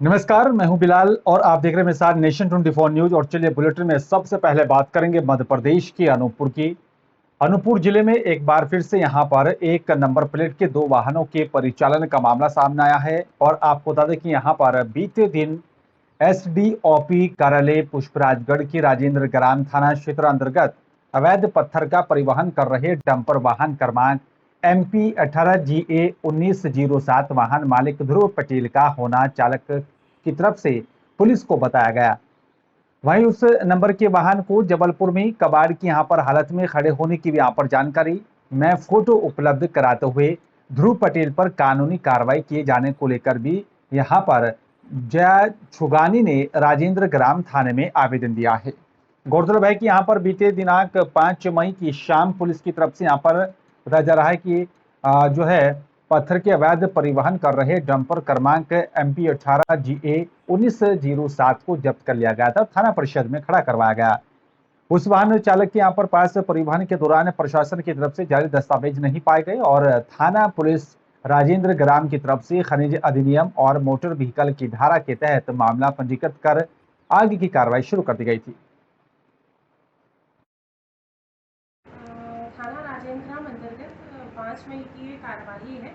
नमस्कार, मैं हूं बिलाल और आप देख रहे हैं मेरे साथ नेशन 24 न्यूज। और चलिए बुलेटिन में सबसे पहले बात करेंगे मध्य प्रदेश के अनूपपुर की। अनूपपुर जिले में एक बार फिर से यहां पर एक नंबर प्लेट के दो वाहनों के परिचालन का मामला सामने आया है। और आपको बता दें कि यहां पर बीते दिन एसडीओपी कार्यालय पुष्पराजगढ़ के राजेंद्र ग्राम थाना क्षेत्र अंतर्गत अवैध पत्थर का परिवहन कर रहे डंपर वाहन क्रमांक MP 18GA 1907 वाहन मालिक ध्रुव पटेल का होना चालक की तरफ से पुलिस को बताया गया। वहीं उस नंबर के वाहन को जबलपुर में कबाड़ की यहां पर हालत में खड़े होने की भी यहां पर जानकारी में फोटो उपलब्ध कराते हुए ध्रुव पटेल पर कानूनी कार्रवाई किए जाने को लेकर भी यहां पर जया छुगानी ने राजेंद्र ग्राम थाने में आवेदन दिया है। गौरतलब है कि यहां पर बीते दिनांक 5 मई की शाम पुलिस की तरफ से यहां पर बताया जा रहा है कि जो है पत्थर के अवैध परिवहन कर रहे डंपर क्रमांक MP 18GA 1907 को जब्त कर लिया गया था, थाना परिषद में खड़ा करवाया गया। उस वाहन चालक के यहाँ पर पास परिवहन के दौरान प्रशासन की तरफ से जारी दस्तावेज नहीं पाए गए और थाना पुलिस राजेंद्र ग्राम की तरफ से खनिज अधिनियम और मोटर व्हीकल की धारा के तहत मामला पंजीकृत कर आगे की कार्रवाई शुरू कर दी गई थी। थाना राजेंद्र ग्राम अंतर्गत 5 मई की ये कार्यवाही है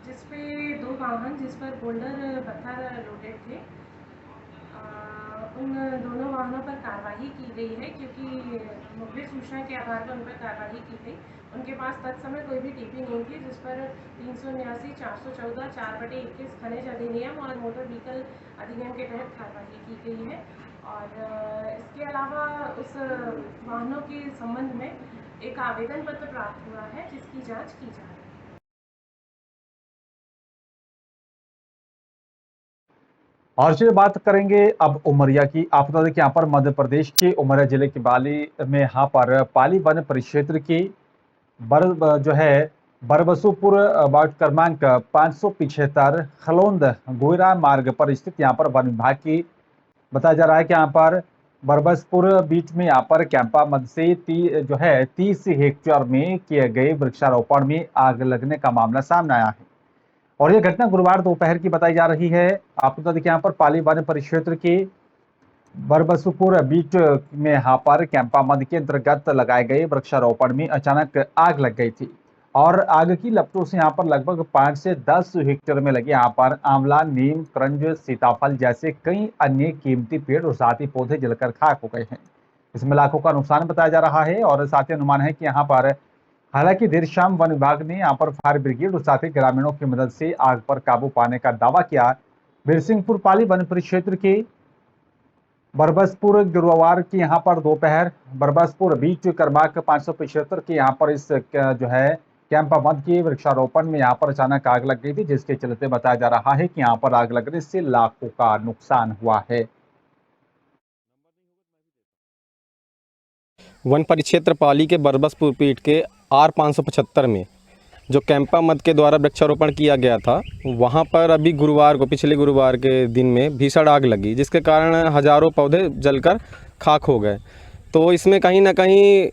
जिसपे दो वाहन जिस पर बोल्डर पत्थर लोडेड थे, उन दोनों वाहनों पर कार्रवाई की गई है क्योंकि मुखबिर सूचना के आधार पर उन पर कार्रवाई की गई। उनके पास तत्समय कोई भी टीपी नहीं थी जिस पर 379, 414, 4/21 खनिज अधिनियम और मोटर व्हीकल अधिनियम के तहत कार्रवाई की गई है। और इसके अलावा उस वाहनों के संबंध में एक आवेदन पत्र प्राप्त हुआ है जिसकी जांच की जा रही है। और चलिए बात करेंगे अब उमरिया की। आप बता दें कि यहाँ पर मध्य प्रदेश के उमरिया जिले के बाली में यहाँ पर पाली वन परिक्षेत्र की जो है बरबसुपुर वार्ड क्रमांक 575 खलोंद गोयरा मार्ग पर स्थित यहाँ पर वन विभाग की बताया जा रहा है कि यहाँ पर बरबसपुर बीच में यहाँ पर कैंपा मद से जो है 30 हेक्टेयर में किए गए वृक्षारोपण में आग लगने का मामला सामने आया है। और यह घटना गुरुवार दोपहर की बताई जा रही है। आपको बता दें कि यहाँ पर पाली वन परिक्षेत्र के बरबसुपुर बीच में यहाँ पर कैंपा मद के अंतर्गत लगाए गए वृक्षारोपण में अचानक आग लग गई थी और आग की लपटों से यहाँ पर लगभग 5 से 10 हेक्टेयर में लगे यहाँ पर आंवला, नीम, करंज, सीताफल जैसे कई अन्य कीमती पेड़ और साथ ही पौधे जलकर खाक हो गए हैं। इसमें लाखों का नुकसान बताया जा रहा है और साथ ही अनुमान है कि यहाँ पर हालांकि देर शाम वन विभाग ने यहाँ पर फायर ब्रिगेड और साथ ही ग्रामीणों की मदद से आग पर काबू पाने का दावा किया। बिरसिंहपुर पाली वन परिक्षेत्र के बरबसपुर गुरुवार की यहाँ पर दोपहर बरबसपुर बीच क्रमांक 575 के यहाँ पर इस जो है कैंपा मद के वृक्षारोपण में यहाँ पर अचानक आग लग गई थी, जिसके चलते बताया जा रहा है कि यहाँ पर आग लगने से लाखों का नुकसान हुआ है। वन परिक्षेत्र पाली के बरबसपुर पीठ के R575 में जो कैंपा मद के द्वारा वृक्षारोपण किया गया था, वहाँ पर अभी गुरुवार को, पिछले गुरुवार के दिन में भीषण आग लगी, जिसके कारण हज़ारों पौधे जलकर खाक हो गए। तो इसमें कहीं ना कहीं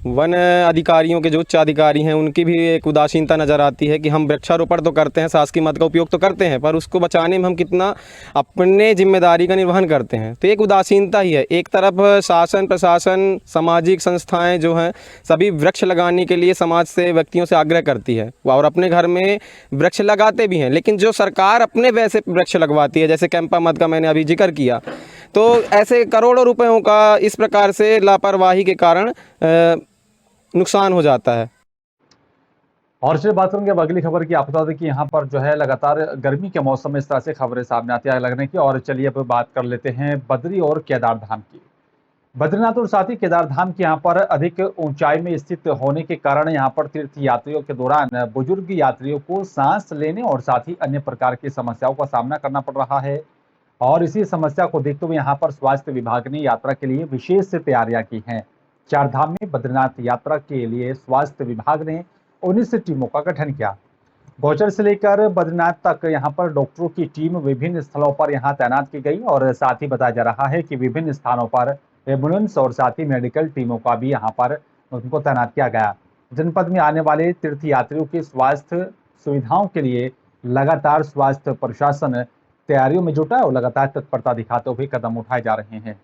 वन अधिकारियों के जो उच्च अधिकारी हैं उनकी भी एक उदासीनता नज़र आती है कि हम वृक्षारोपण तो करते हैं, शासकीय मद का उपयोग तो करते हैं, पर उसको बचाने में हम कितना अपने जिम्मेदारी का निर्वहन करते हैं। तो एक उदासीनता ही है। एक तरफ शासन, प्रशासन, सामाजिक संस्थाएं जो हैं सभी वृक्ष लगाने के लिए समाज से, व्यक्तियों से आग्रह करती है और अपने घर में वृक्ष लगाते भी हैं, लेकिन जो सरकार अपने वैसे वृक्ष लगवाती है, जैसे कैंपा मद का मैंने अभी जिक्र किया, तो ऐसे करोड़ों रुपयों का इस प्रकार से लापरवाही के कारण नुकसान हो जाता है। और चलिए बात करेंगे अब अगली खबर की। आप बता दें कि यहाँ पर जो है लगातार गर्मी के मौसम में इस तरह से खबरें सामने आती है आग लगने की। और चलिए अब बात कर लेते हैं बद्री और केदार धाम की। बद्रीनाथ और साथ ही केदार धाम के यहाँ पर अधिक ऊंचाई में स्थित होने के कारण यहाँ पर तीर्थ यात्रियों के दौरान बुजुर्ग यात्रियों को सांस लेने और साथ ही अन्य प्रकार की समस्याओं का सामना करना पड़ रहा है। और इसी समस्या को देखते हुए यहाँ पर स्वास्थ्य विभाग ने यात्रा के लिए विशेष तैयारियां की हैं। चार धाम में बद्रीनाथ यात्रा के लिए स्वास्थ्य विभाग ने 19 टीमों का गठन किया। गौचर से लेकर बद्रीनाथ तक यहाँ पर डॉक्टरों की टीम विभिन्न स्थलों पर यहाँ तैनात की गई और साथ ही बताया जा रहा है कि विभिन्न स्थानों पर एम्बुलेंस और साथ ही मेडिकल टीमों का भी यहाँ पर उनको तैनात किया गया। जनपद में आने वाले तीर्थ यात्रियों के स्वास्थ्य सुविधाओं के लिए लगातार स्वास्थ्य प्रशासन तैयारियों में जुटा है और लगातार तत्परता दिखाते हुए कदम उठाए जा रहे हैं।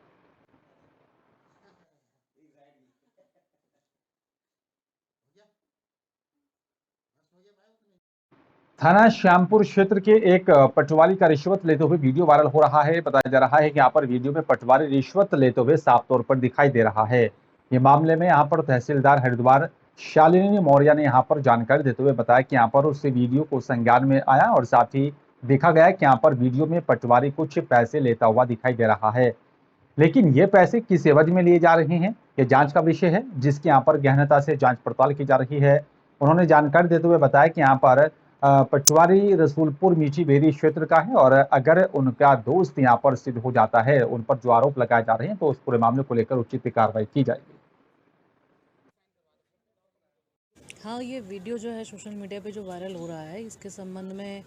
थाना श्यामपुर क्षेत्र के एक पटवारी का रिश्वत लेते हुए वीडियो वायरल हो रहा है। बताया जा रहा है कि यहाँ पर वीडियो में पटवारी रिश्वत लेते हुए साफ तौर पर दिखाई दे रहा है। ये मामले में यहाँ पर तहसीलदार हरिद्वार शालिनी मौर्य ने यहाँ पर जानकारी देते हुए बताया कि यहाँ पर उससे वीडियो को संज्ञान में आया और साथ ही देखा गया कि यहाँ पर वीडियो में पटवारी कुछ पैसे लेता हुआ दिखाई दे रहा है। लेकिन ये पैसे किस एवज में लिए जा रहे हैं, ये जांच का विषय है, जिसकी यहाँ पर गहनता से जांच पड़ताल की जा रही है। उन्होंने जानकारी देते हुए बताया कि यहाँ पर पटवारी रसूलपुर मीठी बेरी क्षेत्र का है और अगर उनका दोस्त यहाँ पर सिद्ध हो जाता है, उन पर जो आरोप लगाए जा रहे हैं, तो उस पूरे मामले को लेकर उचित कार्रवाई की जाएगी। हाँ, ये वीडियो जो है सोशल मीडिया पे जो वायरल हो रहा है, इसके संबंध में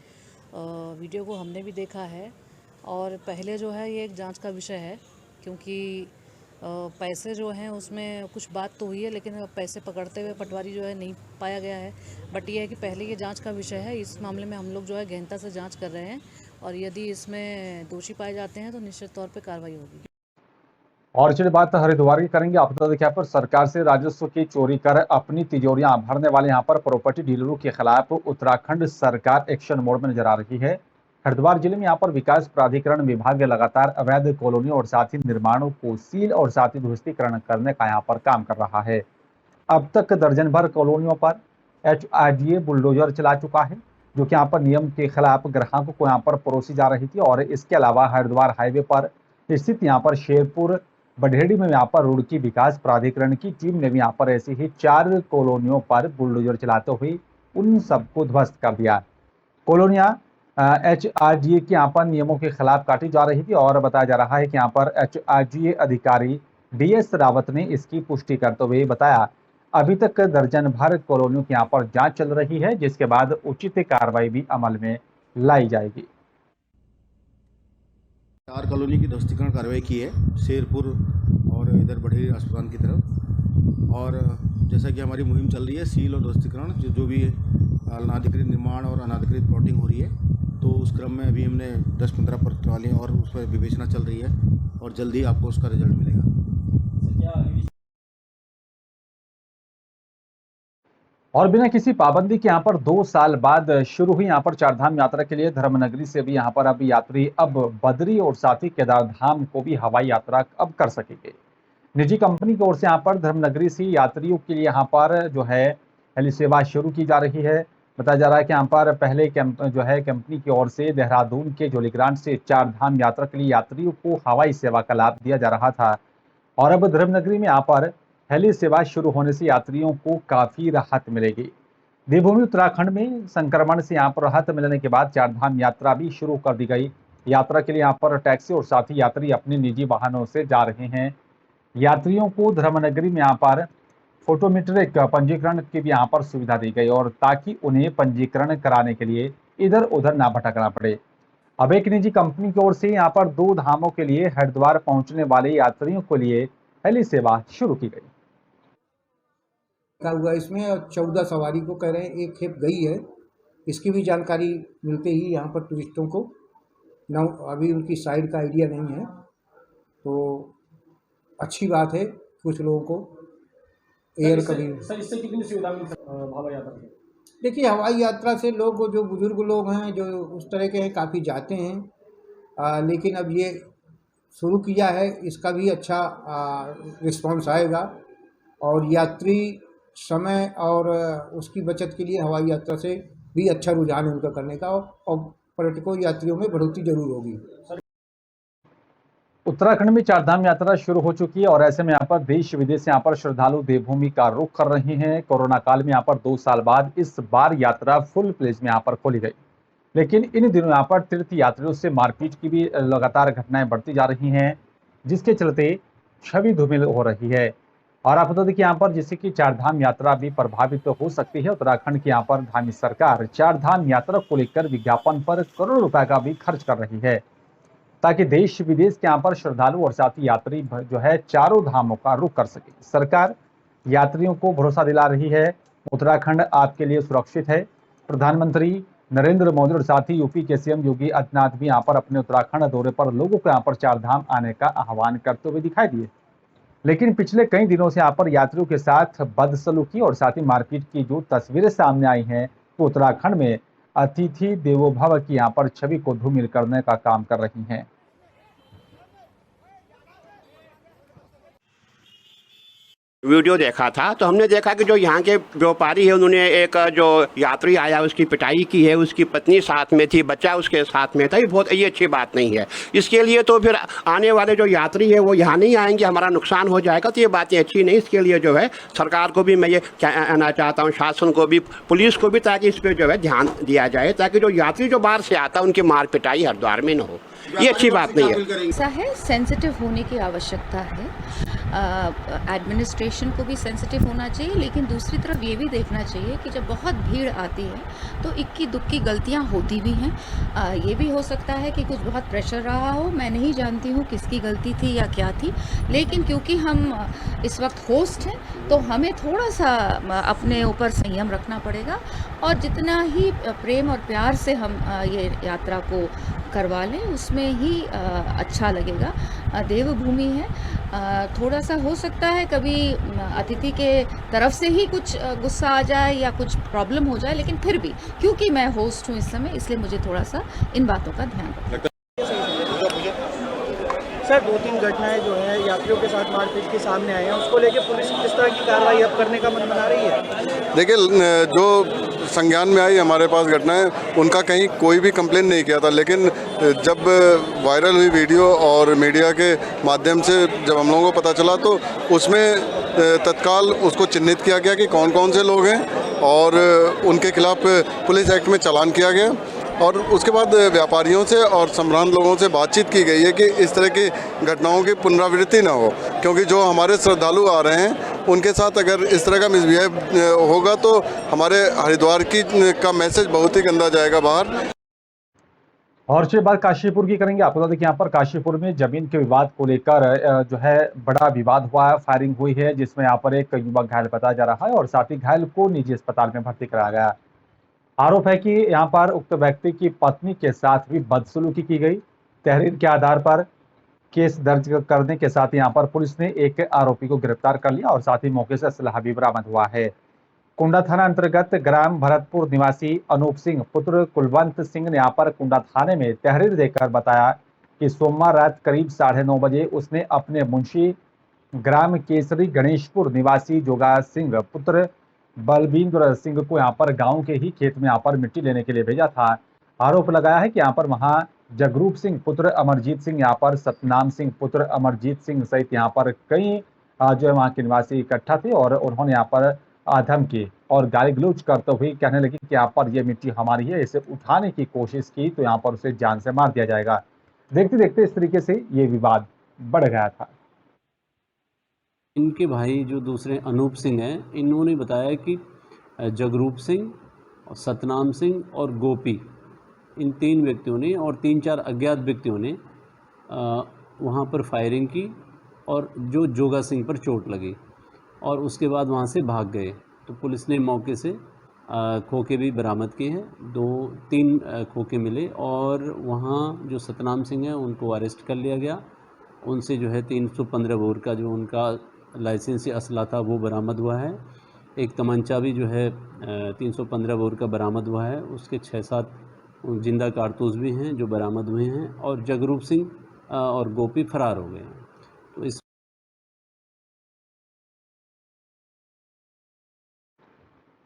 वीडियो को हमने भी देखा है और पहले जो है ये एक जांच का विषय है, क्योंकि पैसे जो हैं उसमें कुछ बात तो हुई है, लेकिन पैसे पकड़ते हुए पटवारी जो है नहीं पाया गया है। बट ये है कि पहले ये जांच का विषय है। इस मामले में हम लोग जो है गहनता से जांच कर रहे हैं और यदि इसमें दोषी पाए जाते हैं तो निश्चित तौर पे कार्रवाई होगी। और चलिए बात हरिद्वार की करेंगे। आपको देखिए यहाँ पर सरकार से राजस्व की चोरी कर अपनी तिजोरियां भरने वाले यहाँ पर प्रॉपर्टी डीलरों के खिलाफ उत्तराखंड सरकार एक्शन मोड में नजर आ रही है। हरिद्वार जिले में यहाँ पर विकास प्राधिकरण विभाग लगातार अवैध कॉलोनियों और साथ ही निर्माणों को सील और साथ ही ध्वस्तीकरण करने का यहाँ पर काम कर रहा है। अब तक दर्जन भर कॉलोनियों पर HRDA बुलडोजर चला चुका है, जो कि यहाँ पर नियम के खिलाफ ग्राहकों को यहाँ पर परोसी जा रही थी। और इसके अलावा हरिद्वार हाईवे पर स्थित यहाँ पर शेरपुर बढेड़ी में यहाँ पर रुड़की विकास प्राधिकरण की टीम ने भी यहाँ पर ऐसी ही 4 कॉलोनियों पर बुलडोजर चलाते हुए उन सबको ध्वस्त कर दिया। कॉलोनियां HRDA के यहाँ पर नियमों के खिलाफ काटी जा रही थी और बताया जा रहा है कि यहाँ पर HRDA अधिकारी DS रावत ने इसकी पुष्टि करते हुए बताया अभी तक दर्जन भर कॉलोनियों की यहाँ पर जांच चल रही है, जिसके बाद उचित कार्रवाई भी अमल में लाई जाएगी। 4 कॉलोनी की ध्वस्तीकरण कार्रवाई की है, शेरपुर और इधर बढेड़ी अस्पताल की तरफ। और जैसा कि हमारी मुहिम चल रही है सील और ध्वस्तीकरण, जो भी अनाधिकृत निर्माण और अनाधिकृत प्लॉटिंग हो रही है, तो उस क्रम में अभी हमने 10-15 प्रतवाली और उस पर विवेचना चल रही है और जल्दी आपको उसका रिजल्ट मिलेगा। और बिना किसी पाबंदी के यहाँ पर 2 साल बाद शुरू हुई यहाँ पर चारधाम यात्रा के लिए धर्मनगरी से भी यहाँ पर अब यात्री अब बद्री और साथ ही केदारधाम को भी हवाई यात्रा अब कर सकेंगे। निजी कंपनी की ओर से यहाँ पर धर्मनगरी से यात्रियों के लिए यहाँ पर जो है हेली सेवा शुरू की जा रही है। बताया जा रहा है कि यहाँ पर पहले कंपनी की ओर से देहरादून के जोलीग्रांट से चारधाम यात्रा के लिए यात्रियों को हवाई सेवा का लाभ दिया जा रहा था और अब धर्मनगरी में यहाँ पर हेली सेवा शुरू होने से यात्रियों को काफी राहत मिलेगी। देवभूमि उत्तराखंड में संक्रमण से यहाँ पर राहत मिलने के बाद चारधाम यात्रा भी शुरू कर दी गई। यात्रा के लिए यहाँ पर टैक्सी और साथ ही यात्री अपने निजी वाहनों से जा रहे हैं। यात्रियों को धर्मनगरी में यहाँ पर फोटोमेट्रिक पंजीकरण की भी यहाँ पर सुविधा दी गई और ताकि उन्हें पंजीकरण कराने के लिए इधर उधर ना भटकना पड़े। अब एक निजी कंपनी की ओर से यहाँ पर 2 धामों के लिए हरिद्वार पहुंचने वाले यात्रियों के लिए हेली सेवा शुरू की गई। हुआ इसमें 14 सवारी को कह रहे हैं, एक खेप गई है। इसकी भी जानकारी मिलते ही यहाँ पर टूरिस्टों को न अभी उनकी साइड का आइडिया नहीं है, तो अच्छी बात है। कुछ लोगों को एयर कभी सर इससे कितनी सुविधा मिल सकती है हवाई यात्रा से? देखिए, हवाई यात्रा से लोग जो बुजुर्ग लोग हैं जो उस तरह के हैं काफ़ी जाते हैं, लेकिन अब ये शुरू किया है, इसका भी अच्छा रिस्पॉन्स आएगा और यात्री समय और उसकी बचत के लिए हवाई यात्रा से भी अच्छा रुझान है उनका करने का और पर्यटकों यात्रियों में बढ़ोतरी जरूर होगी। उत्तराखंड में चारधाम यात्रा शुरू हो चुकी है और ऐसे में यहाँ पर देश विदेश से यहाँ पर श्रद्धालु देवभूमि का रुख कर रहे हैं। कोरोना काल में यहाँ पर 2 साल बाद इस बार यात्रा फुल प्लेज में यहाँ पर खोली गई, लेकिन इन दिनों यहाँ पर तीर्थ यात्रियों से मारपीट की भी लगातार घटनाएं बढ़ती जा रही हैं, जिसके चलते छवि धूमिल हो रही है। और आप बता दें कि यहाँ पर जिससे कि चारधाम यात्रा भी प्रभावित हो सकती है। उत्तराखंड की यहाँ पर धामी सरकार चारधाम यात्रा को लेकर विज्ञापन पर करोड़ों रुपए का भी खर्च कर रही है, ताकि देश विदेश के यहाँ पर श्रद्धालु और साथी यात्री जो है चारों धामों का रुख कर सके। सरकार यात्रियों को भरोसा दिला रही है, उत्तराखंड आपके लिए सुरक्षित है। प्रधानमंत्री नरेंद्र मोदी और साथ ही यूपी के सीएम योगी आदित्यनाथ भी यहाँ पर अपने उत्तराखंड दौरे पर लोगों को यहाँ पर चारधाम आने का आह्वान करते हुए दिखाई दिए। लेकिन पिछले कई दिनों से यहाँ पर यात्रियों के साथ बदसलूकी और साथ ही मारपीट की जो तस्वीरें सामने आई हैं, तो उत्तराखंड में अतिथि देवो भव की यहाँ पर छवि को धूमिल करने का काम कर रही हैं। वीडियो देखा था तो हमने देखा कि जो यहाँ के व्यापारी है उन्होंने एक जो यात्री आया उसकी पिटाई की है, उसकी पत्नी साथ में थी, बच्चा उसके साथ में था। ये अच्छी बात नहीं है। इसके लिए तो फिर आने वाले जो यात्री है वो यहाँ नहीं आएंगे, हमारा नुकसान हो जाएगा, तो ये बातें अच्छी नहीं। इसके लिए जो है सरकार को भी मैं ये कहना चाहता हूँ, शासन को भी, पुलिस को भी, ताकि इस पर जो है ध्यान दिया जाए, ताकि जो यात्री जो बाहर से आता है उनकी मार पिटाई हरिद्वार में न हो। ये अच्छी बात नहीं है। ऐसा है, सेंसिटिव होने की आवश्यकता है। एडमिनिस्ट्रेशन को भी सेंसिटिव होना चाहिए, लेकिन दूसरी तरफ ये भी देखना चाहिए कि जब बहुत भीड़ आती है तो इक्की दुक्की गलतियां होती भी हैं। ये भी हो सकता है कि कुछ बहुत प्रेशर रहा हो, मैं नहीं जानती हूँ किसकी गलती थी या क्या थी, लेकिन क्योंकि हम इस वक्त होस्ट हैं तो हमें थोड़ा सा अपने ऊपर संयम रखना पड़ेगा, और जितना ही प्रेम और प्यार से हम ये यात्रा को करवा लें उसमें ही अच्छा लगेगा। देवभूमि है, थोड़ा सा हो सकता है कभी अतिथि के तरफ से ही कुछ गुस्सा आ जाए या कुछ प्रॉब्लम हो जाए, लेकिन फिर भी क्योंकि मैं होस्ट हूँ इस समय, इसलिए मुझे थोड़ा सा इन बातों का ध्यान रखना। सर, 2-3 घटनाएं जो है यात्रियों के साथ मारपीट के सामने आए हैं, उसको लेके पुलिस किस तरह की कार्रवाई अब करने का मन बना रही है? देखिए, जो संज्ञान में आई हमारे पास घटनाएं, उनका कहीं कोई भी कंप्लेन नहीं किया था, लेकिन जब वायरल हुई वीडियो और मीडिया के माध्यम से जब हम लोगों को पता चला तो उसमें तत्काल उसको चिन्हित किया गया कि कौन कौन से लोग हैं, और उनके खिलाफ पुलिस एक्ट में चालान किया गया। और उसके बाद व्यापारियों से और संभ्रांत लोगों से बातचीत की गई है कि इस तरह की घटनाओं की पुनरावृत्ति ना हो, क्योंकि जो हमारे श्रद्धालु आ रहे हैं उनके साथ अगर इस तरह का मिसबिहेव होगा तो हमारे हरिद्वार का मैसेज बहुत ही गंदा जाएगा बाहर। और उसके बाद काशीपुर की करेंगे। आपको बता दें कि यहाँ पर काशीपुर में जमीन के विवाद को लेकर जो है बड़ा विवाद हुआ है, फायरिंग हुई है, जिसमें यहाँ पर एक युवक घायल बताया जा रहा है और साथ ही घायल को निजी अस्पताल में भर्ती कराया गया। आरोप है कि यहाँ पर उक्त व्यक्ति की पत्नी के साथ भी बदसलूकी की गई। तहरीर के आधार पर केस दर्ज करने के साथ यहाँ पर पुलिस ने एक आरोपी को गिरफ्तार कर लिया और साथ ही मौके से असलहा भी बरामद हुआ है। कुंडा थाना अंतर्गत ग्राम भरतपुर निवासी अनूप सिंह पुत्र कुलवंत सिंह ने यहाँ पर कुंडा थाने में तहरीर देकर बताया कि सोमवार रात करीब 9:30 बजे उसने अपने मुंशी ग्राम केसरी गणेशपुर निवासी जोगा सिंह पुत्र बलबिंदर सिंह को यहाँ पर गांव के ही खेत में यहाँ पर मिट्टी लेने के लिए भेजा था। आरोप लगाया है कि यहाँ पर वहां जगरूप सिंह पुत्र अमरजीत सिंह, यहाँ पर सतनाम सिंह पुत्र अमरजीत सिंह सहित यहाँ पर कई जो है वहाँ के निवासी इकट्ठा थे और उन्होंने यहाँ पर धमकी और गाली गलौज करते हुए कहने लगी कि यहाँ पर ये मिट्टी हमारी है, इसे उठाने की कोशिश की तो यहाँ पर उसे जान से मार दिया जाएगा। देखते देखते इस तरीके से ये विवाद बढ़ गया था। इनके भाई जो दूसरे अनूप सिंह हैं, इन्होंने बताया कि जगरूप सिंह, सतनाम सिंह और गोपी, इन 3 व्यक्तियों ने और 3-4 अज्ञात व्यक्तियों ने वहाँ पर फायरिंग की और जो जोगा सिंह पर चोट लगी और उसके बाद वहाँ से भाग गए। तो पुलिस ने मौके से खोखे भी बरामद किए हैं, 2-3 खोखे मिले और वहाँ जो सतनाम सिंह हैं उनको अरेस्ट कर लिया गया। उनसे जो है 315 बोर का जो उनका लाइसेंसी असला था वो बरामद हुआ है। एक तमंचा भी जो है 315 बोर का बरामद हुआ है। उसके 6-7 जिंदा कारतूस भी हैं जो बरामद हुए हैं और जगरूप सिंह और गोपी फरार हो गए हैं। तो इस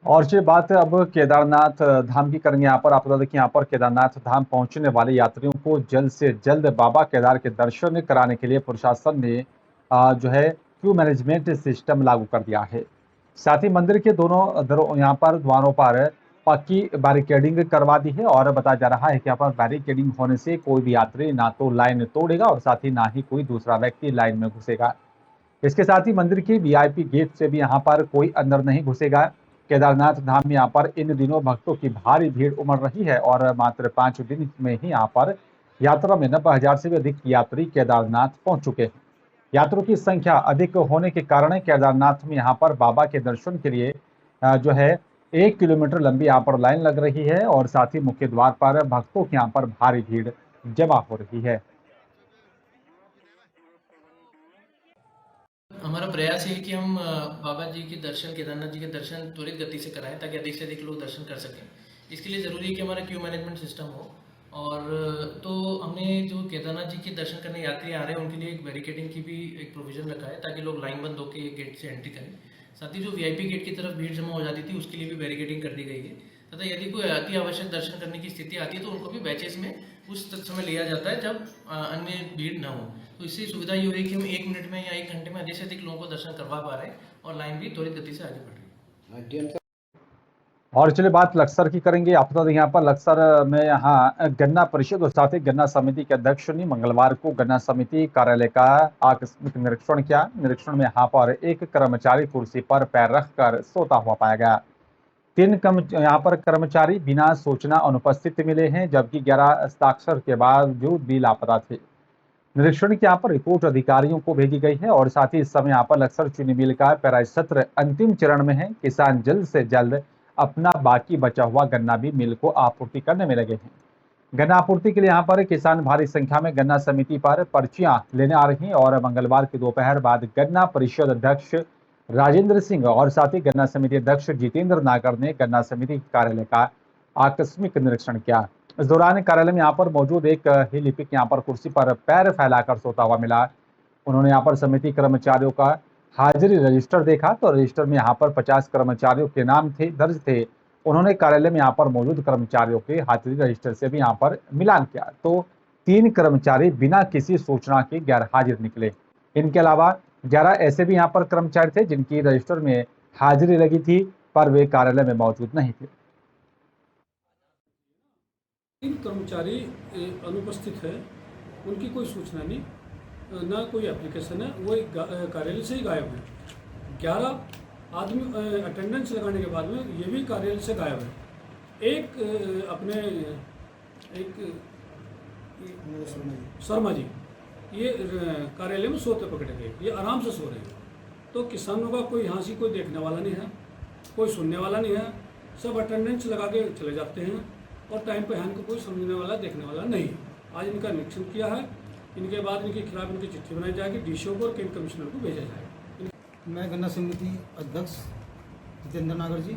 और ये बात अब केदारनाथ धाम की करेंगे। यहाँ पर आप बता दें कि यहाँ पर केदारनाथ धाम पहुंचने वाले यात्रियों को जल्द से जल्द बाबा केदार के दर्शन कराने के लिए प्रशासन ने जो है क्यू मैनेजमेंट सिस्टम लागू कर दिया है। साथ ही मंदिर के दोनों यहाँ पर द्वारों पर पक्की बैरिकेडिंग करवा दी है और बताया जा रहा है कि यहाँ पर बैरिकेडिंग होने से कोई भी यात्री ना तो लाइन तोड़ेगा और साथ ही ना ही कोई दूसरा व्यक्ति लाइन में घुसेगा। इसके साथ ही मंदिर की वीआईपी गेट से भी यहाँ पर कोई अंदर नहीं घुसेगा। केदारनाथ धाम में यहाँ पर इन दिनों भक्तों की भारी भीड़ उमड़ रही है और मात्र 5 दिन में ही यहाँ पर यात्रा में 90,000 से भी अधिक यात्री केदारनाथ पहुंच चुके हैं। यात्रियों की संख्या अधिक होने के कारण केदारनाथ में यहाँ पर बाबा के दर्शन के लिए जो है 1 किलोमीटर लंबी यहाँ पर लाइन लग रही है और साथ ही मुख्य द्वार पर भक्तों की यहाँ पर भारी भीड़ जमा हो रही है। हमारा प्रयास है कि हम बाबा जी के दर्शन, केदारनाथ जी के दर्शन त्वरित गति से कराएं ताकि अधिक से अधिक लोग दर्शन कर सकें। इसके लिए ज़रूरी है कि हमारा क्यू मैनेजमेंट सिस्टम हो। और तो हमने जो केदारनाथ जी के दर्शन करने यात्री आ रहे हैं उनके लिए एक बैरिकेडिंग की भी एक प्रोविज़न रखा है ताकि लोग लाइन बंद होकर गेट से एंट्री करें। साथ ही जो वीआईपी गेट की तरफ भीड़ जमा हो जाती थी उसके लिए भी बैरिकेडिंग कर दी गई है तथा यदि कोई अति आवश्यक दर्शन करने की स्थिति आती है तो उनको भी बैचेस में उस समय लिया जाता है जब अन्य भीड़ न हो। तो इससे सुविधा ये हो रही है कि हम 1 मिनट में या 1 घंटे में अधिक से अधिक लोगों को दर्शन करवा पा रहे हैं और लाइन भी त्वरित गति से आगे बढ़ रही है। और चलिए बात लक्सर की करेंगे। आप बता दें यहाँ पर लक्सर में यहाँ गन्ना परिषद और साथ ही गन्ना समिति के अध्यक्ष ने मंगलवार को गन्ना समिति कार्यालय का आकस्मिक निरीक्षण किया। निरीक्षण में यहाँ पर एक कर्मचारी कुर्सी पर पैर रखकर सोता हुआ पाया गया। 3 यहाँ पर कर्मचारी बिना सूचना अनुपस्थित मिले हैं, जबकि 11 हस्ताक्षर के बावजूद भी लापता थे। निरीक्षण की यहाँ पर रिपोर्ट अधिकारियों को भेजी गई है और साथ ही इस समय यहाँ पर लक्सर चीनी मिल का पेराई सत्र अंतिम चरण में है। किसान जल्द से जल्द अपना बाकी बचा हुआ गन्ना भी मिल को आपूर्ति करने में लगे हैं। गन्ना आपूर्ति के लिए यहाँ पर किसान भारी संख्या में गन्ना समिति पर पर्चियां लेने आ रही हैं और मंगलवार की दोपहर बाद गन्ना परिषद अध्यक्ष राजेंद्र सिंह और साथ ही गन्ना समिति अध्यक्ष जितेंद्र नागर ने गन्ना समिति कार्यालय का आकस्मिक निरीक्षण किया। इस दौरान कार्यालय में यहाँ पर मौजूद एक ही लिपिक यहाँ पर कुर्सी पर पैर फैलाकर सोता हुआ मिला। उन्होंने यहाँ पर समिति कर्मचारियों का हाजिरी रजिस्टर देखा तो रजिस्टर में यहाँ पर 50 कर्मचारियों के नाम दर्ज थे। उन्होंने कार्यालय में यहाँ पर मौजूद कर्मचारियों के हाजिरी रजिस्टर से भी यहाँ पर मिलान किया तो 3 कर्मचारी बिना किसी सूचना के गैर हाजिर निकले। इनके अलावा 11 ऐसे भी यहाँ पर कर्मचारी थे जिनकी रजिस्टर में हाजिरी लगी थी पर वे कार्यालय में मौजूद नहीं थे। 3 कर्मचारी अनुपस्थित है, उनकी कोई सूचना नहीं, ना कोई एप्लीकेशन है, वो कार्यालय से ही गायब है। 11 आदमी अटेंडेंस लगाने के बाद में ये भी कार्यालय से गायब है। एक शर्मा जी ये कार्यालय में सोते पकड़े गए, ये आराम से सो रहे हैं। तो किसानों का कोई यहाँ से कोई देखने वाला नहीं है, कोई सुनने वाला नहीं है, सब अटेंडेंस लगा के चले जाते हैं और टाइम पे है, कोई समझने वाला देखने वाला नहीं है। आज इनका निरीक्षण किया है, इनके बाद इनके खिलाफ इनकी चिट्ठी बनाई जाएगी, डीसीओ को और केंद्र कमिश्नर को भेजा जाएगा। मैं गन्ना समिति अध्यक्ष जितेंद्र नागर जी,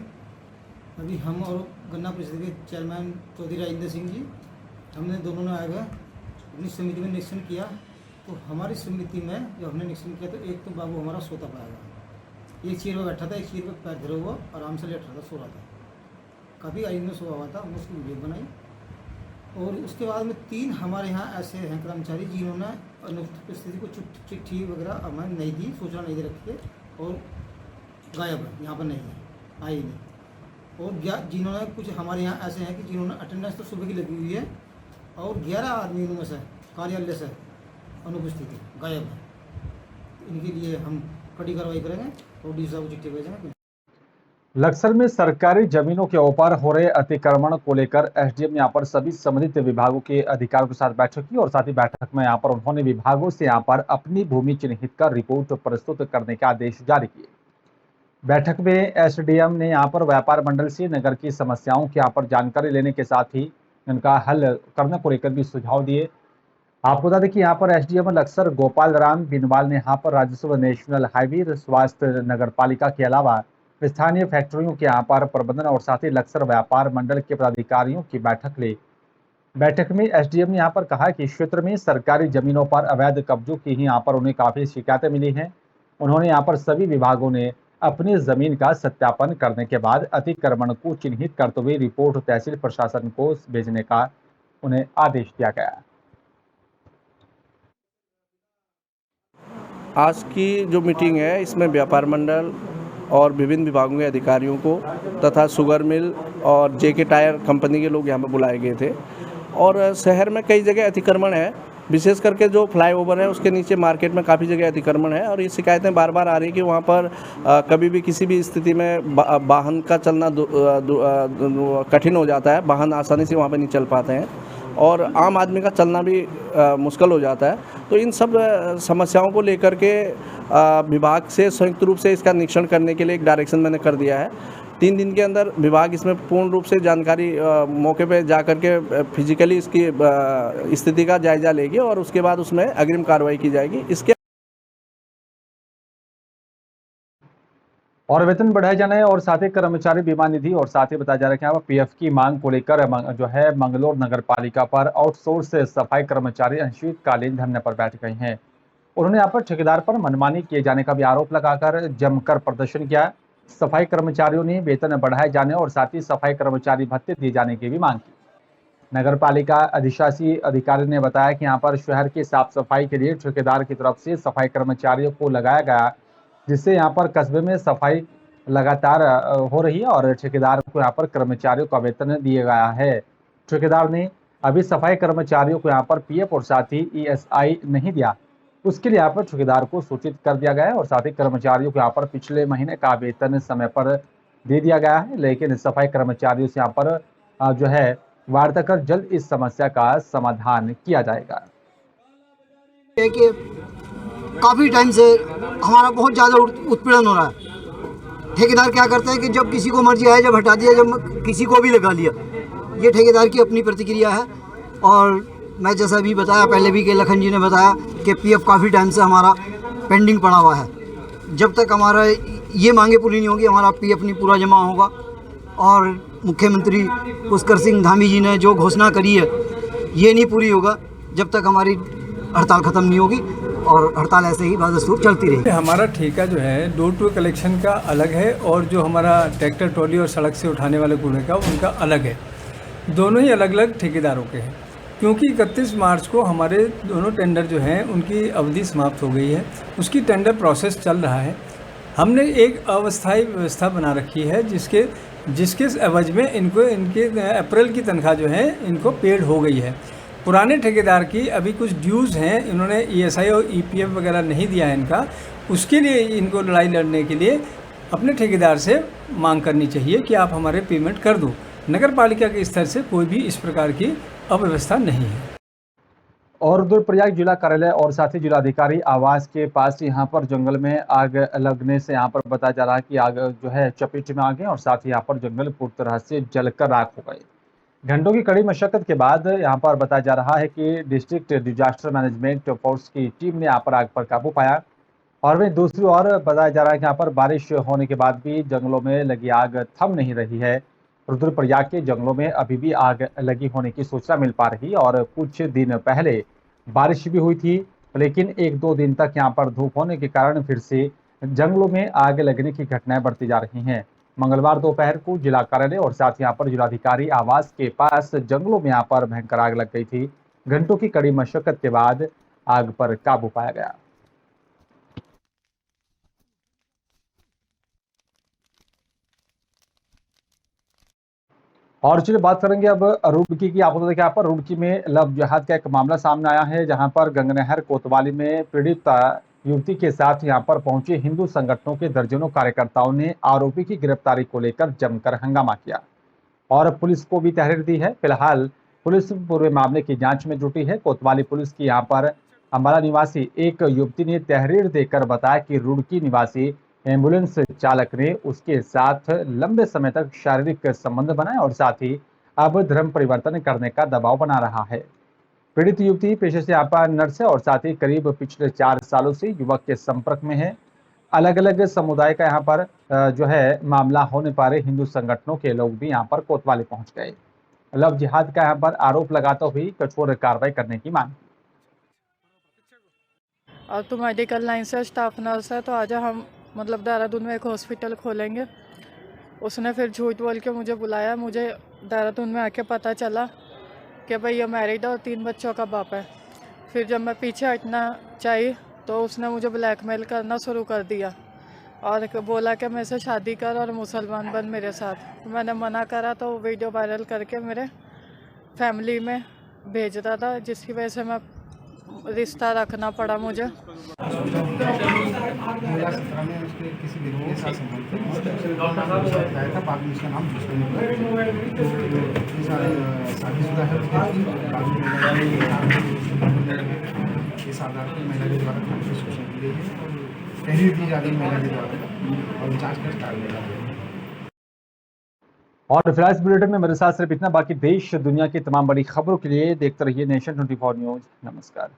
अभी हम और गन्ना परिषद के चेयरमैन चौधरी राजेंद्र सिंह जी, हमने दोनों ने आएगा अपनी समिति में निरीक्षण किया। तो हमारी समिति में जब हमने निरीक्षण किया तो एक तो बाबू हमारा सोता पाया गया, एक चेयर पर बैठा था, एक चेयर पर पैर धरे हुआ आराम से लेट रहा था, सो रहा था, काफ़ी आइंद में सोया हुआ था। हमने उसकी वीडियो बनाई और उसके बाद में 3 हमारे यहाँ ऐसे हैं कर्मचारी जिन्होंने अनुपस्थिति को चिट्ठी वगैरह हमें नहीं दी, सूचना नहीं दे रखी थे और गायब है, यहाँ पर नहीं है, आए नहीं। और जिन्होंने कुछ हमारे यहाँ ऐसे हैं कि जिन्होंने अटेंडेंस तो सुबह की लगी हुई है और 11 आदमी में से कार्यालय से अनुपस्थिति गायब है। इनके लिए हम कड़ी कार्रवाई करेंगे और डीसी साहब को चिट्ठी भेजेंगे। लक्सर में सरकारी जमीनों के ऊपर हो रहे अतिक्रमण को लेकर एसडीएम यहाँ पर सभी संबंधित विभागों के अधिकारियों के साथ बैठक की और साथ ही बैठक में यहाँ पर उन्होंने विभागों से यहाँ पर अपनी भूमि चिन्हित कर रिपोर्ट प्रस्तुत करने के आदेश जारी किए। बैठक में एसडीएम ने यहाँ पर व्यापार मंडल से नगर की समस्याओं की यहाँ पर जानकारी लेने के साथ ही उनका हल करने को लेकर भी सुझाव दिए। आपको बता दें कि यहाँ पर एसडीएम लक्सर गोपाल राम बिनवाल ने यहाँ पर राजस्व, नेशनल हाईवे, स्वास्थ्य, नगर पालिका के अलावा स्थानीय फैक्ट्रियों के यहाँ पर प्रबंधन और साथ ही लक्सर व्यापार मंडल के पदाधिकारियों की बैठक ली। बैठक में एसडीएम ने यहाँ पर कहा कि क्षेत्र में सरकारी जमीनों पर अवैध कब्जों की ही यहाँ पर उन्हें काफ़ी शिकायतें मिली हैं। उन्होंने यहाँ पर सभी विभागों ने अपनी जमीन का सत्यापन करने के बाद अतिक्रमण को चिन्हित करते हुए रिपोर्ट तहसील प्रशासन को भेजने का उन्हें आदेश दिया गया। आज की जो मीटिंग है इसमें व्यापार मंडल और विभिन्न विभागों के अधिकारियों को तथा शुगर मिल और जेके टायर कंपनी के लोग यहाँ पर बुलाए गए थे। और शहर में कई जगह अतिक्रमण है, विशेष करके जो फ्लाईओवर है उसके नीचे मार्केट में काफ़ी जगह अतिक्रमण है और ये शिकायतें बार बार आ रही कि वहाँ पर कभी भी किसी भी स्थिति में वाहन का चलना कठिन हो जाता है, वाहन आसानी से वहाँ पर नहीं चल पाते हैं। और आम आदमी का चलना भी मुश्किल हो जाता है। तो इन सब समस्याओं को लेकर के विभाग से संयुक्त रूप से इसका निरीक्षण करने के लिए एक डायरेक्शन मैंने कर दिया है। 3 दिन के अंदर विभाग इसमें पूर्ण रूप से जानकारी मौके पे जा कर के फिजिकली इसकी स्थिति का जायजा लेगी और उसके बाद उसमें अग्रिम कार्रवाई की जाएगी। इसके और वेतन बढ़ाए जाने और साथ ही कर्मचारी बीमा निधि और साथ ही बताया जा रहा है कि यहाँ पर पीएफ की मांग को लेकर जो है मंगलौर नगर पालिका पर आउटसोर्स सफाई कर्मचारी अनिश्चितकालीन धरने पर बैठ गए हैं। उन्होंने यहाँ पर ठेकेदार पर मनमानी किए जाने का भी आरोप लगाकर जमकर प्रदर्शन किया। सफाई कर्मचारियों ने वेतन बढ़ाए जाने और साथ ही सफाई कर्मचारी भत्ते दिए जाने की भी मांग की। नगर पालिका अधिशासी अधिकारी ने बताया कि यहाँ पर शहर की साफ सफाई के लिए ठेकेदार की तरफ से सफाई कर्मचारियों को लगाया गया, जिससे यहाँ पर कस्बे में सफाई लगातार हो रही है और ठेकेदार को यहाँ पर कर्मचारियों का वेतन दिया गया है। ठेकेदार ने अभी सफाई कर्मचारियों को यहाँ पर पीएफ और साथ ही ईएसआई नहीं दिया, उसके लिए यहाँ पर ठेकेदार को सूचित कर दिया गया है और साथ ही कर्मचारियों को यहाँ पर पिछले महीने का वेतन समय पर दे दिया गया है। लेकिन सफाई कर्मचारियों से यहाँ पर जो है वार्ता कर जल्द इस समस्या का समाधान किया जाएगा। काफ़ी टाइम से हमारा बहुत ज़्यादा उत्पीड़न हो रहा है। ठेकेदार क्या करते हैं कि जब किसी को मर्जी आए जब हटा दिया, जब किसी को भी लगा लिया। ये ठेकेदार की अपनी प्रतिक्रिया है। और मैं जैसा भी बताया पहले भी कि लखन जी ने बताया कि पीएफ काफ़ी टाइम से हमारा पेंडिंग पड़ा हुआ है। जब तक हमारा ये मांगे पूरी नहीं होगी हमारा पीएफ नहीं पूरा जमा होगा। और मुख्यमंत्री पुष्कर सिंह धामी जी ने जो घोषणा करी है ये नहीं पूरी होगा जब तक हमारी हड़ताल ख़त्म नहीं होगी और हड़ताल ऐसे ही बदस्तूर चलती रहेगी। हमारा ठेका जो है डोर टू कलेक्शन का अलग है और जो हमारा ट्रैक्टर ट्रॉली और सड़क से उठाने वाले कूड़े का उनका अलग है। दोनों ही अलग अलग ठेकेदारों के हैं, क्योंकि 31 मार्च को हमारे दोनों टेंडर जो हैं उनकी अवधि समाप्त हो गई है। उसकी टेंडर प्रोसेस चल रहा है। हमने एक अस्थायी व्यवस्था बना रखी है जिसके एवज में इनके अप्रैल की तनख्वाह जो है इनको पेड हो गई है। पुराने ठेकेदार की अभी कुछ ड्यूज़ हैं, इन्होंने ईएसआई और ईपीएफ वगैरह नहीं दिया है इनका। उसके लिए इनको लड़ाई लड़ने के लिए अपने ठेकेदार से मांग करनी चाहिए कि आप हमारे पेमेंट कर दो। नगर पालिका के स्तर से कोई भी इस प्रकार की अव्यवस्था नहीं है। और रुद्रप्रयाग जिला कार्यालय और साथ ही जिलाधिकारी आवास के पास यहाँ पर जंगल में आग लगने से यहाँ पर बताया जा रहा है कि आग जो है चपेट में आ गई और साथ ही यहाँ पर जंगल पूरी तरह से जलकर राख हो गए। घंटों की कड़ी मशक्कत के बाद यहाँ पर बताया जा रहा है कि डिस्ट्रिक्ट डिजास्टर मैनेजमेंट फोर्स की टीम ने यहाँ पर आग पर काबू पाया। और वहीं दूसरी ओर बताया जा रहा है कि यहाँ पर बारिश होने के बाद भी जंगलों में लगी आग थम नहीं रही है। रुद्रप्रयाग के जंगलों में अभी भी आग लगी होने की सूचना मिल पा रही और कुछ दिन पहले बारिश भी हुई थी, लेकिन 1-2 दिन तक यहाँ पर धूप होने के कारण फिर से जंगलों में आग लगने की घटनाएं बढ़ती जा रही हैं। मंगलवार दोपहर को जिला कार्यालय और साथ ही यहाँ पर जिलाधिकारी आवास के पास जंगलों में यहाँ पर भयंकर आग लग गई थी। घंटों की कड़ी मशक्कत के बाद आग पर काबू पाया गया। और चलिए बात करेंगे अब रुड़की की। आपको देखिए यहाँ पर रुड़की में लव जिहाद का एक मामला सामने आया है, जहां पर गंगनहर कोतवाली में पीड़ित युवती के साथ यहां पर पहुंचे हिंदू संगठनों के दर्जनों कार्यकर्ताओं ने आरोपी की गिरफ्तारी को लेकर जमकर हंगामा किया और पुलिस को भी तहरीर दी है। फिलहाल पुलिस पूरे मामले की जांच में जुटी है। कोतवाली पुलिस की यहां पर अम्बाला निवासी एक युवती ने तहरीर देकर बताया कि रुड़की निवासी एम्बुलेंस चालक ने उसके साथ लंबे समय तक शारीरिक संबंध बनाए और साथ ही अब धर्म परिवर्तन करने का दबाव बना रहा है। पीड़ित युवती पेशे से आपा नर्स है और साथ ही करीब पिछले 4 सालों से युवक के संपर्क में है। अलग अलग समुदाय का यहाँ पर जो है मामला होने पर हिंदू संगठनों के लोग भी यहाँ पर कोतवाली पहुंच गए। लव जिहाद का यहाँ पर आरोप लगाते हुए कठोर कार्रवाई करने की मांग। और तो मेडिकल लाइन से स्टाफ नर्स है, तो आज हम मतलब देहरादून में एक हॉस्पिटल खोलेंगे। उसने फिर झूठ बोल के मुझे बुलाया। मुझे देहरादून में आके पता चला कि भाई ये मैरिड है और 3 बच्चों का बाप है। फिर जब मैं पीछे हटना चाहिए तो उसने मुझे ब्लैकमेल करना शुरू कर दिया और बोला कि मेरे से शादी कर और मुसलमान बन मेरे साथ। मैंने मना करा तो वो वीडियो वायरल करके मेरे फैमिली में भेज रहा था, जिसकी वजह से मैं रिश्ता रखना पड़ा मुझे। 2017 में उसके किसी व्यक्ति के साथ संबंध थे, बताया था, बाद में उसका नाम दूसरा निकला। तो ये सारे शादीशुदा है इस आधार पर महिला के द्वारा शोषण की गई है और तहरीर दी जा रही महिला के द्वारा और जाँच का स्टार्ट किया जा रहा है। और फिलहाल इस बुलेटिन में मेरे साथ सिर्फ इतना। बाकी देश दुनिया की तमाम बड़ी खबरों के लिए देखते रहिए नेशन 24 न्यूज। नमस्कार।